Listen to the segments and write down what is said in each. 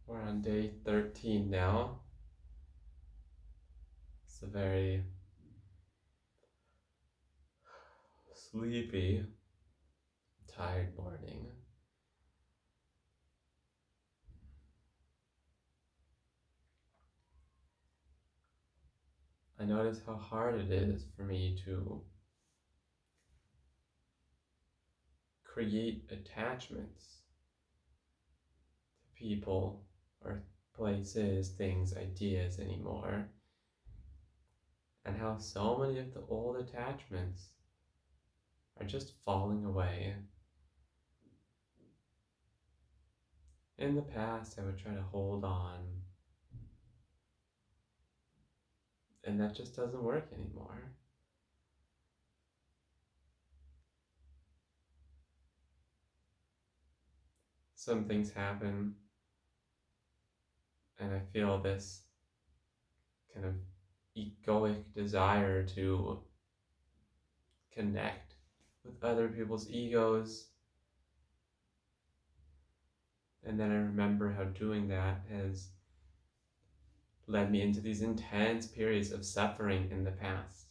We're on day 13 now. It's a very sleepy, tired morning. I notice how hard it is for me to create attachments to people or places, things, ideas anymore, and how so many of the old attachments are just falling away. In the past, I would try to hold on, and that just doesn't work anymore. Some things happen, and I feel this kind of egoic desire to connect with other people's egos. And then I remember how doing that has led me into these intense periods of suffering in the past.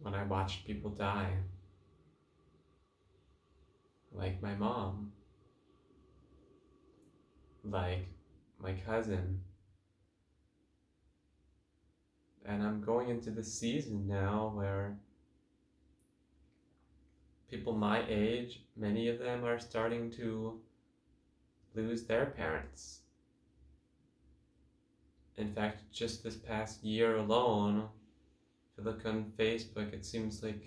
When I watched people die, like my mom, like my cousin. And I'm going into the season now where people my age, many of them are starting to lose their parents. In fact, just this past year alone, if you look on Facebook, it seems like,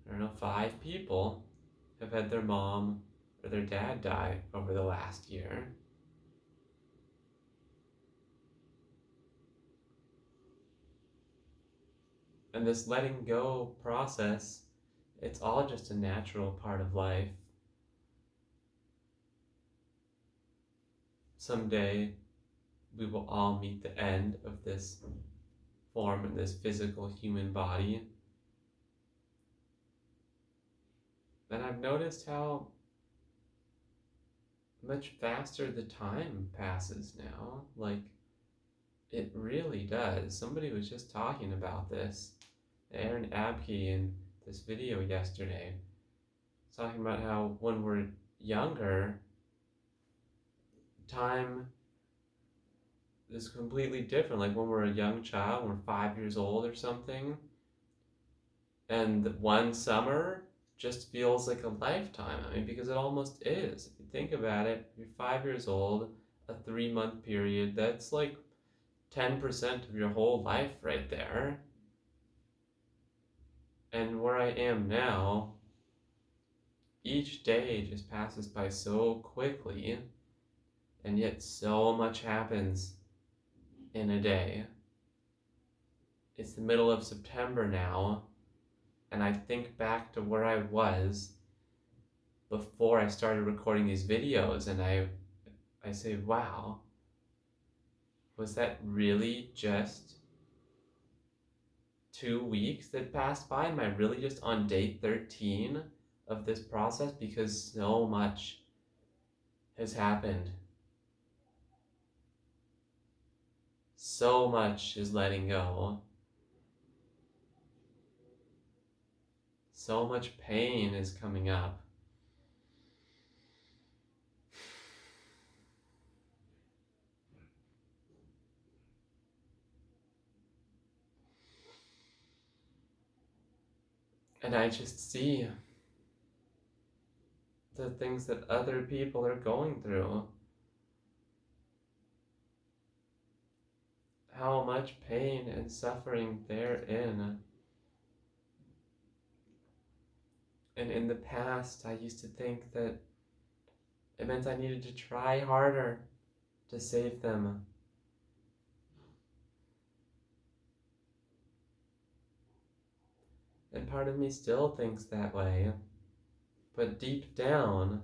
I don't know, 5 people have had their mom or their dad die over the last year. And this letting go process, it's all just a natural part of life. Someday, we will all meet the end of this form in this physical human body. And I've noticed how much faster the time passes now. Like, it really does. Somebody was just talking about this. Aaron Abke in this video yesterday, talking about how when we're younger, time is completely different. Like when we're a young child, when we're 5 years old or something, and one summer just feels like a lifetime. I mean, because it almost is. If you think about it, if you're 5 years old, a 3 month period, that's like 10% of your whole life right there. And where I am now, each day just passes by so quickly, and yet so much happens in a day. It's the middle of September now, and I think back to where I was before I started recording these videos, and I say, wow, was that really just 2 weeks that passed by? Am I really just on day 13 of this process? Because so much has happened. So much is letting go. So much pain is coming up. And I just see the things that other people are going through. How much pain and suffering they're in. And in the past, I used to think that it meant I needed to try harder to save them. And part of me still thinks that way. But deep down,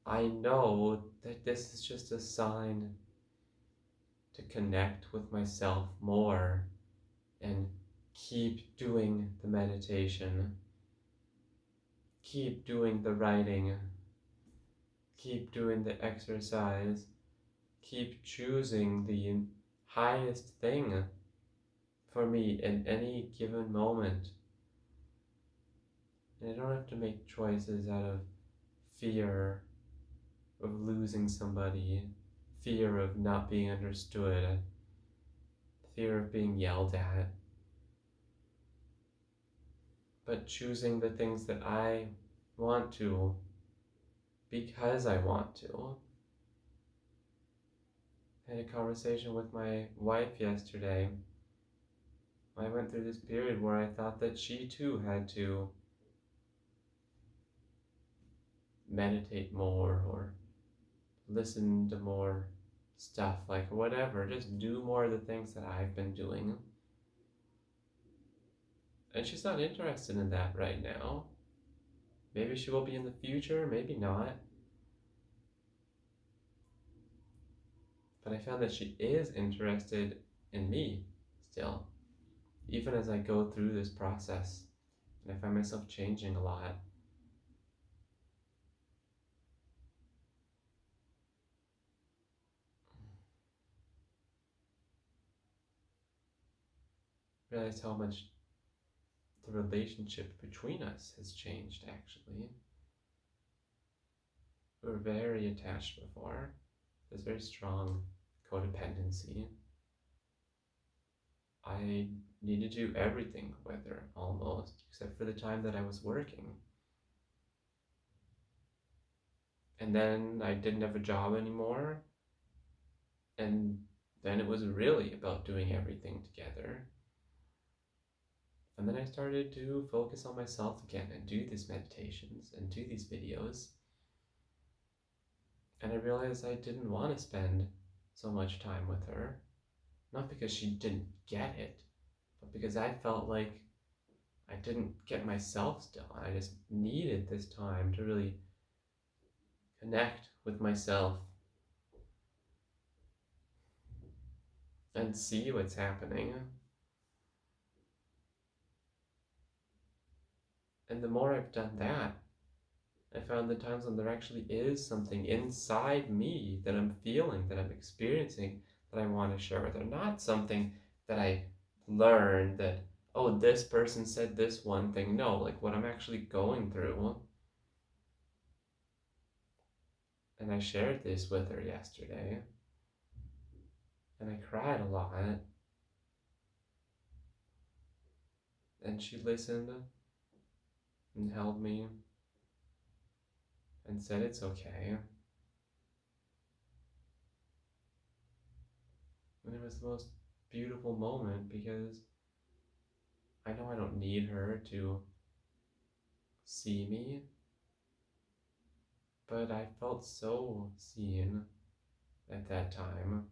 I know that this is just a sign to connect with myself more and keep doing the meditation, keep doing the writing, keep doing the exercise, keep choosing the highest thing for me in any given moment. And I don't have to make choices out of fear of losing somebody, fear of not being understood, fear of being yelled at, but choosing the things that I want to because I want to. I had a conversation with my wife yesterday. I went through this period where I thought that she too had to meditate more or listen to more stuff, like whatever, just do more of the things that I've been doing. And she's not interested in that right now. Maybe she will be in the future, maybe not. But I found that she is interested in me still, even as I go through this process. And I find myself changing a lot. I realize how much the relationship between us has changed, actually. We were very attached before. There's very strong codependency. I needed to do everything with her, almost, except for the time that I was working. And then I didn't have a job anymore, and then it was really about doing everything together. And then I started to focus on myself again and do these meditations and do these videos. And I realized I didn't want to spend so much time with her. Not because she didn't get it, but because I felt like I didn't get myself still. I just needed this time to really connect with myself and see what's happening. And the more I've done that, I found the times when there actually is something inside me that I'm feeling, that I'm experiencing, that I want to share with her. Not something that I learned that, oh, this person said this one thing. No, like what I'm actually going through. And I shared this with her yesterday. And I cried a lot. And she listened and held me and said it's okay. And it was the most beautiful moment because I know I don't need her to see me, but I felt so seen at that time.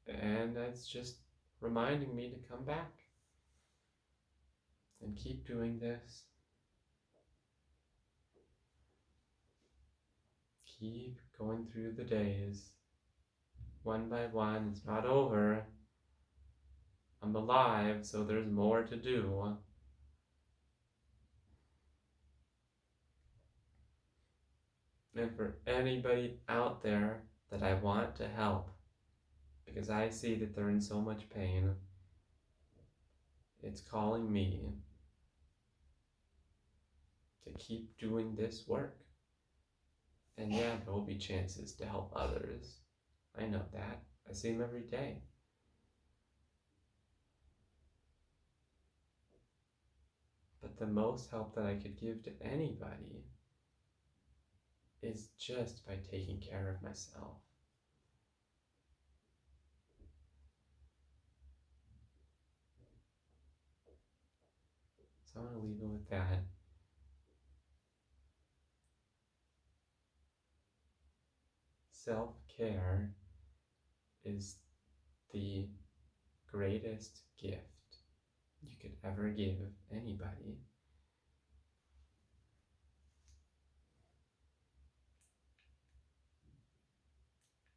And that's just reminding me to come back and keep doing this. Keep going through the days. One by one, it's not over. I'm alive, so there's more to do. And for anybody out there that I want to help, because I see that they're in so much pain, it's calling me to keep doing this work. And yeah, there will be chances to help others. I know that. I see them every day. But the most help that I could give to anybody is just by taking care of myself. So I'm going to leave it with that. Self-care is the greatest gift you could ever give anybody.